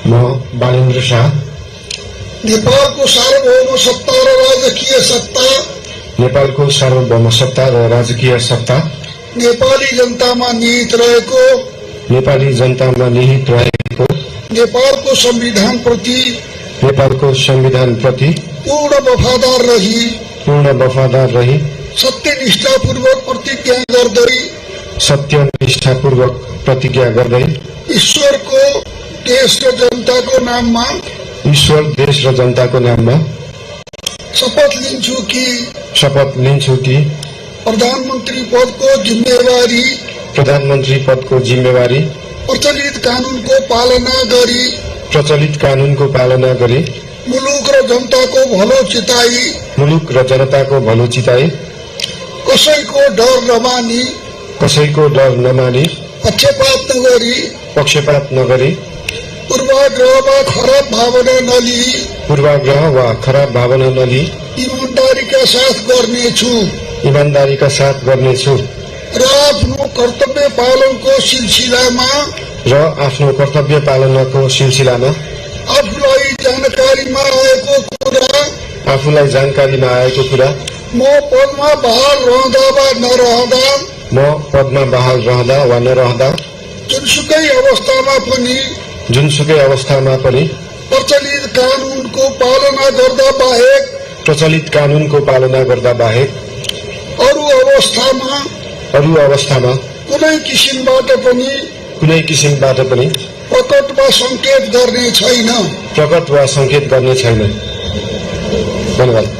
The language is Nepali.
म बालेन्द्र शाह नेपालको सार्वभौम सत्ता र राजकीय सत्ता नेपालको सार्वभौम सत्ता र राजकीय सत्ता नेपाली जनतामा निहित रहेको नेपालको संविधान प्रति पूर्ण वफादार रही सत्यनिष्ठापूर्वक प्रतिज्ञा गर्दै ईश्वर देश र जनताको नाममा शपथ लिन्छु कि प्रधानमन्त्री पदको जिम्मेवारी प्रचलित कानूनको पालना गरी मुलुक र जनताको भलो चिताई कसैको डर नमानी पक्षपात नगरी पूर्वाग्रह वा खराब भावना नलिई ईमानदारीका साथ गर्नेछु र आफ्नो कर्तव्य पालनको सिलसिलामा आफूलाई जानकारीमा आएको कुरा म पदमा बहाल रहँदा वा नरहँदा जुनसुकै अवस्थामा पनि प्रचलित कानूनको पालना गर्दा बाहेक अरू अवस्थामा कुनै किसिमबाट पनि प्रकट वा संकेत गर्ने छैन। धन्यवाद।